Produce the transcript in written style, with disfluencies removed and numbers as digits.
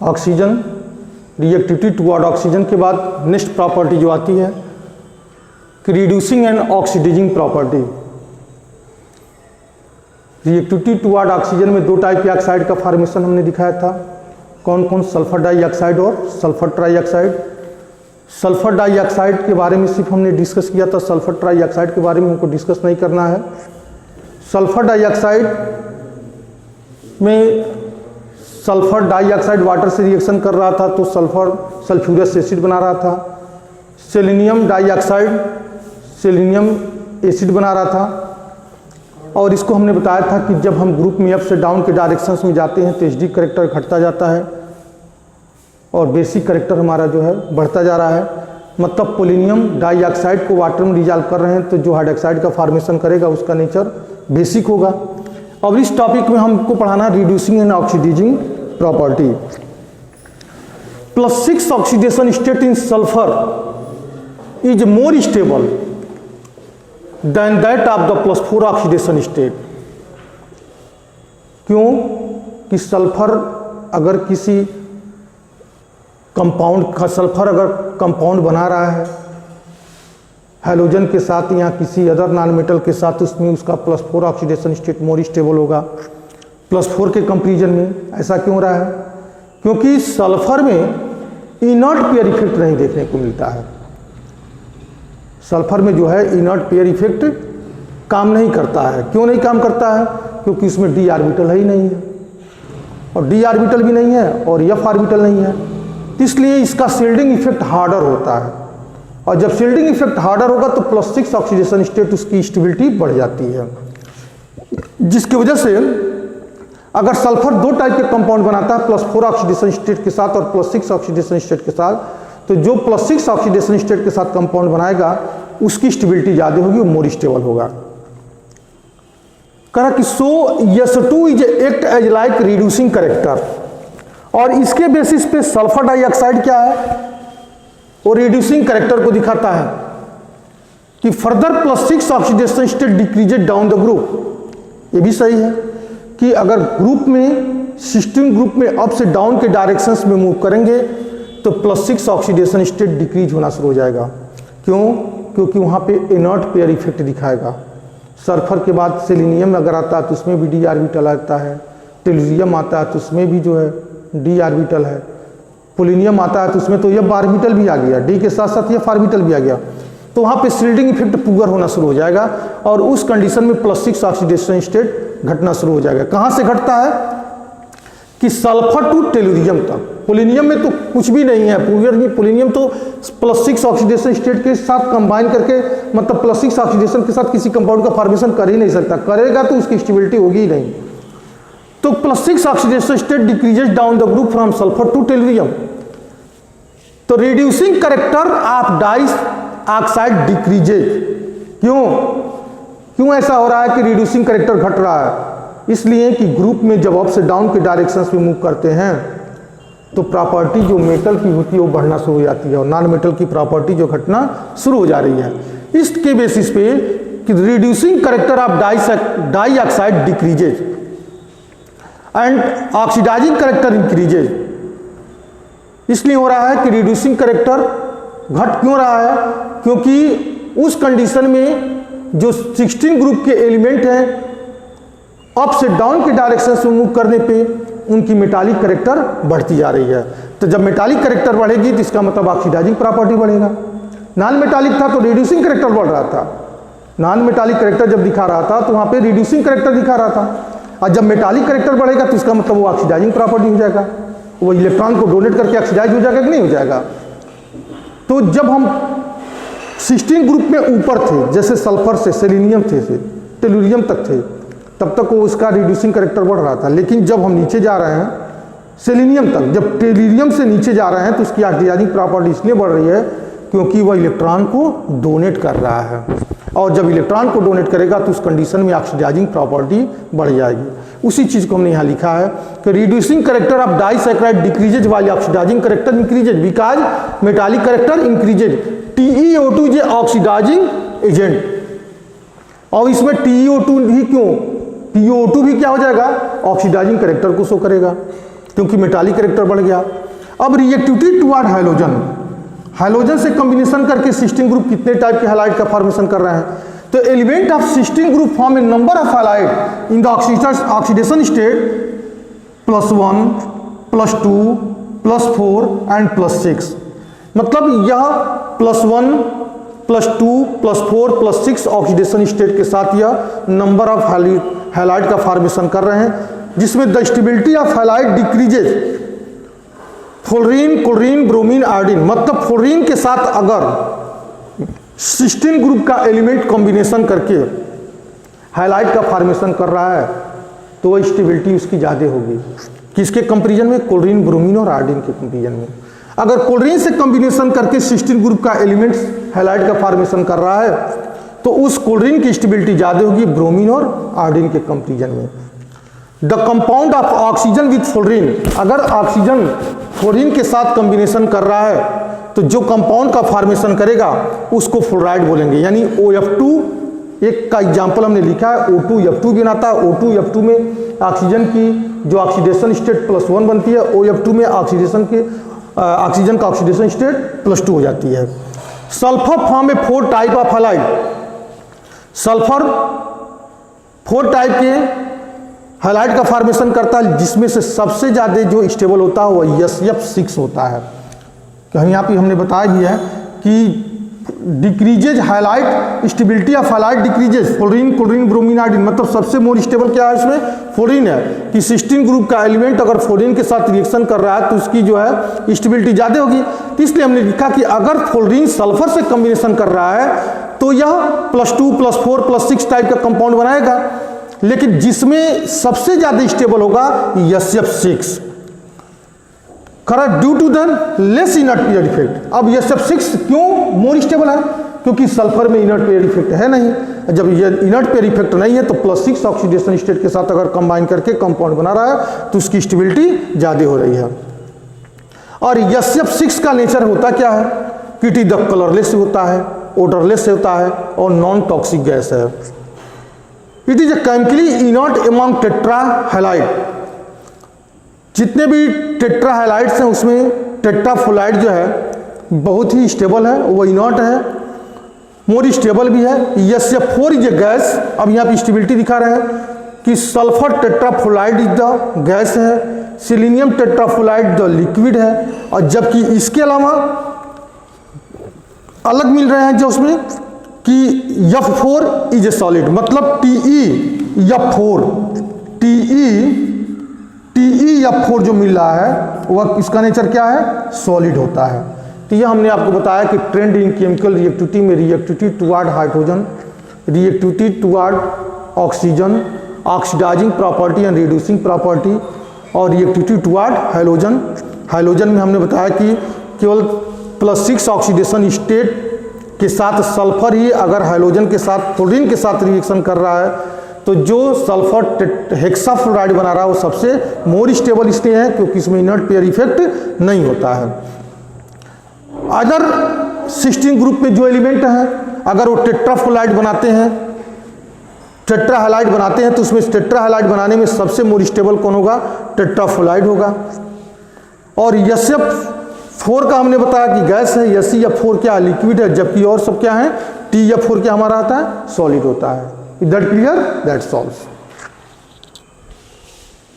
Oxygen, reactivity toward oxygen के बाद next property जो आती है कि reducing and oxidising property. Reactivity toward oxygen में दो टाइप के ऑक्साइड का फॉर्मेशन हमने दिखाया था, कौन कौन, सल्फर डाइऑक्साइड और सल्फर ट्राइऑक्साइड। सल्फर डाइऑक्साइड के बारे में सिर्फ हमने डिस्कस किया था, सल्फर ट्राइऑक्साइड के बारे में हमको डिस्कस नहीं करना है। सल्फर डाइऑक्साइड में सल्फर डाइऑक्साइड वाटर से रिएक्शन कर रहा था तो सल्फ्यूरस एसिड बना रहा था। सेलेनियम डाइऑक्साइड सेलेनियम एसिड बना रहा था। और इसको हमने बताया था कि जब हम ग्रुप में अप से डाउन के डायरेक्शंस में जाते हैं तो एचडी करेक्टर घटता जाता है और बेसिक करेक्टर हमारा जो है बढ़ता जा रहा है। मतलब पोलिनियम डाइऑक्साइड को वाटर में डिजॉल्व कर रहे हैं तो जो हाइड्रोक्साइड का फॉर्मेशन करेगा उसका नेचर बेसिक होगा। अब इस टॉपिक में हमको पढ़ाना reducing and oxidising property. +6 oxidation state in sulphur is more stable than that of the +4 oxidation state. क्यों कि सल्फर अगर किसी सल्फर अगर कंपाउंड बना रहा है हैलोजन के साथ या किसी अदर नॉन मेटल के साथ, उसमें उसका +4 ऑक्सीडेशन स्टेट मोर स्टेबल होगा +4 के कंपेरिजन में। ऐसा क्यों रहा है? क्योंकि सल्फर में इनर्ट पेयर इफेक्ट नहीं देखने को मिलता है। सल्फर में जो है इनर्ट पेयर इफेक्ट काम नहीं करता है। क्यों नहीं काम करता है? क्योंकि उसमें d ऑर्बिटल ही नहीं है और d ऑर्बिटल भी नहीं है और f ऑर्बिटल नहीं है, इसलिए इसका शील्डिंग इफेक्ट हार्डर होता है। और जब शील्डिंग इफेक्ट हार्डर होगा तो +6 ऑक्सीडेशन स्टेट उसकी स्टेबिलिटी बढ़ जाती है, जिसकी वजह से अगर सल्फर दो टाइप के कंपाउंड बनाता है +4 ऑक्सीडेशन स्टेट के साथ और +6 ऑक्सीडेशन स्टेट के साथ, तो जो +6 ऑक्सीडेशन स्टेट के साथ कंपाउंड बनाएगा उसकी स्टेबिलिटी ज़्यादा होगी, वो मोर स्टेबल होगा। कहा कि so S2 is act as like reducing character. और इसके बेसिस पे सल्फर डाइऑक्साइड क्या है, वो रिड्यूसिंग करेक्टर को दिखाता है कि further +6 oxidation state decreases down the group. ये भी सही है कि अगर ग्रुप में सिस्टीन ग्रुप में अप से डाउन के डायरेक्शंस में मूव करेंगे तो +6 ऑक्सीडेशन स्टेट डिक्रीज होना शुरू हो जाएगा। क्यों? क्योंकि वहाँ पे इनर्ट पेयर इफेक्ट दिखाएगा। सल्फर के बाद सेलेनियम अगर आता है तो उसमें भी d ऑर्बिटल आता है, टेलुरियम आता है तो उसमें भी जो है d ऑर्बिटल है, पोलिनियम आता है तो उसमें तो f ऑर्बिटल भी आ गया, d के साथ साथ f ऑर्बिटल भी आ गया, तो वहाँ पे शील्डिंग इफेक्ट पुअर होना शुरू हो जाएगा और उस कंडीशन में +6 ऑक्सीडेशन स्टेट घटना शुरू हो जाएगा। कहाँ से घटता है कि सल्फर टू टेलुरियम तक। पोलिनियम में तो कुछ भी नहीं है, पोलिनियम तो +6 ऑक्सीडेशन स्टेट के साथ कंबाइन करके, मतलब +6 ऑक्सीडेशन के साथ किसी कंपाउंड का फॉर्मेशन कर ही नहीं सकता, करेगा तो उसकी स्टेबिलिटी होगी ही नहीं। तो +6 oxidation state decreases down the group from sulphur to tellurium. तो reducing character of dioxide decreases. क्यों ऐसा हो रहा है कि रिड्यूसिंग करेक्टर घट रहा है? इसलिए कि ग्रुप में जब अप से डाउन के डायरेक्शंस में मूव करते हैं तो प्रॉपर्टी जो मेटल की होती है वो बढ़ना शुरू हो जाती है और नॉन मेटल की प्रॉपर्टी जो घटना शुरू हो जा रही है। इसके बेसिस पे कि reducing character of dioxide decreases and oxidising character increases. इसलिए हो रहा है कि रिड्यूसिंग करेक्टर घट क्यों रहा है? क्योंकि उस कंडीशन में जो 16 ग्रुप के एलिमेंट हैं अप से डाउन के डायरेक्शन से मूव करने पे उनकी मेटालिक करेक्टर बढ़ती जा रही है। तो जब मेटालिक करेक्टर बढ़ेगी तो इसका मतलब ऑक्सीडाइजिंग प्रॉपर्टी बढ़ेगा। नॉन मेटालिक था तो रिड्यूसिंग करेक्टर बढ़ रहा था, नॉन मेटालिक करेक्टर जब दिखा रहा था तो वहाँ पे रिड्यूसिंग करेक्टर दिखा रहा था, और जब मेटालिक करेक्टर बढ़ेगा तो इसका मतलब वो ऑक्सीडाइजिंग प्रॉपर्टी हो जाएगा, वो इलेक्ट्रॉन को डोनेट करके ऑक्सीडाइज हो जाएगा कि नहीं हो जाएगा। तो जब हम 16 ग्रुप में ऊपर थे, जैसे सल्फर से सेलेनियम थे से टेलुरियम तक थे, तब तक वो उसका रिड्यूसिंग करेक्टर बढ़ रहा था। लेकिन जब हम नीचे जा रहे हैं सेलेनियम तक, जब टेलुरियम से नीचे जा रहे हैं तो उसकी ऑक्सीडाइजिंग प्रॉपर्टी इसलिए बढ़ रही है क्योंकि वह इलेक्ट्रॉन को डोनेट कर रहा है, और जब इलेक्ट्रॉन को डोनेट करेगा तो उस कंडीशन में ऑक्सीडाइजिंग प्रॉपर्टी बढ़ जाएगी। उसी चीज़ को हमने यहाँ लिखा है कि reducing character of disaccharide decreases वाली oxidizing character increases because metallic character increases. TeO2 is oxidizing agent, और इसमें TeO2 भी क्यों, TeO2 भी क्या हो जाएगा, ऑक्सीडाइजिंग करेक्टर को शो करेगा। क्योंकि मेटालिक कैरेक्टर बढ़ गया। अब रिएक्टिविटी टुवर्ड हाइड्रोजन, हाइड्रोजन से कॉम्बिनेशन करके सिस्टीन ग्रुप कितने टाइप के हैलाइड का फॉर्मेशन कर रहे हैं? तो element of sixteen group form a number of halide in the oxidation state +1, +2, +4 and +6। मतलब यह +1, +2, +4, +6 ऑक्सीडेशन स्टेट के साथ यह नंबर ऑफ हैलाइड का फॉर्मेशन कर रहे हैं, जिसमें the stability of halide decreases fluorine, chlorine, bromine, iodine. मतलब फ्लोरीन के साथ अगर सिस्टीन ग्रुप का एलिमेंट कॉम्बिनेशन करके हैलाइड का फॉर्मेशन कर रहा है तो वह स्टेबिलिटी उसकी ज़्यादा होगी। किसके कंपेरिजन में? क्लोरीन, ब्रोमीन और आयोडीन के कंपेरिजन में। अगर क्लोरीन से कॉम्बिनेशन करके सिस्टीन ग्रुप का एलिमेंट हैलाइड का फॉर्मेशन कर रहा है तो उस क्लोरीन की स्टेबिलिटी ज़्यादा होगी ब्रोमीन और आयोडीन के कंपेरिजन में। The compound of oxygen with fluorine, अगर ऑक्सीजन फ्लोरीन के साथ कॉम्बिनेशन कर रहा है तो जो कंपाउंड का फॉर्मेशन करेगा उसको फ्लोराइड बोलेंगे। यानी OF2 एक का एग्जाम्पल हमने लिखा है, O2F2 भी बनाता है। O2F2 में ऑक्सीजन की जो ऑक्सीडेशन स्टेट +1 बनती है, OF2 में ऑक्सीजन का ऑक्सीडेशन स्टेट +2 हो जाती है। सल्फर फॉर्म में 4 type of halide, sulphur 4 type के हैलाइड का फॉर्मेशन करता है, जिसमें से सबसे ज़्यादा जो स्टेबल होता है वह SF6 होता है। कहीं यहाँ पे हमने बताया भी है कि decreases highlight stability of highlight decreases fluorine, chlorine, bromine, iodine. मतलब सबसे मोर स्टेबल क्या है इसमें? फ्लोरीन है कि सिस्टीन ग्रुप का एलिमेंट अगर फ्लोरीन के साथ रिएक्शन कर रहा है तो उसकी जो है स्टेबिलिटी ज़्यादा होगी। तो इसलिए हमने लिखा कि अगर फ्लोरीन सल्फर से कॉम्बिनेशन कर रहा है तो यह +2, +4, +6 टाइप का कंपाउंड बनाएगा, लेकिन जिसमें सबसे ज्यादा स्टेबल होगा SF6 correct, due to the less inert pair effect. अब SF6 क्यों मोर स्टेबल है? क्योंकि सल्फर में इनर्ट पेयर इफेक्ट है नहीं। जब ये इनर्ट पेयर इफेक्ट नहीं है तो +6 ऑक्सीडेशन स्टेट के साथ अगर कंबाइन करके कंपाउंड बना रहा है तो उसकी स्टेबिलिटी ज्यादा हो रही है। और SF6 का नेचर होता क्या है? कि इट इज द कलरलेस होता है, ओडरलेस होता है और नॉन टॉक्सिक गैस है। It is a chemically inert among tetra halide. जितने भी टेट्रा हैलाइड्स हैं उसमें टेट्राफ्लोराइड जो है बहुत ही स्टेबल है, वो इनर्ट है, मोर स्टेबल भी है। SF4 is a gas. अब यहाँ पे स्टेबिलिटी दिखा रहे हैं कि sulphur tetrafluoride is the gas है, सेलेनियम टेट्राफ्लोराइड द लिक्विड है, और जबकि इसके अलावा अलग मिल रहे हैं जो उसमें कि F4 इज ए सॉलिड। मतलब TeF4 जो मिल रहा है वह इसका नेचर क्या है? सॉलिड होता है। तो यह हमने आपको बताया कि ट्रेंड इन केमिकल रिएक्टिविटी में reactivity toward hydrogen, reactivity toward oxygen, oxidising property and reducing property, और रिएक्टिविटी टुवर्ड हाइड्रोजन। हाइड्रोजन में हमने बताया कि केवल +6 ऑक्सीडेशन स्टेट के साथ सल्फर ही अगर हाइड्रोजन के साथ फ्लोरीन के साथ रिएक्शन कर रहा है तो जो सल्फर हेक्साफ्लोराइड बना रहा है वो सबसे मोर स्टेबल इसलिए है क्योंकि इसमें इनर्ट पेयर इफेक्ट नहीं होता है। अदर सिस्टीन ग्रुप में जो एलिमेंट हैं अगर वो टेट्राफ्लोराइड बनाते हैं, टेट्रा हैलाइड बनाते हैं तो उसमें टेट्रा हैलाइड बनाने में सबसे मोर स्टेबल कौन होगा? टेट्राफ्लोराइड होगा। और SF4 का हमने बताया कि गैस है, SeF4 क्या लिक्विड है, जबकि और सब क्या है? TeF4 क्या हमारा आता है? सॉलिड होता है। Is that clear? That solves.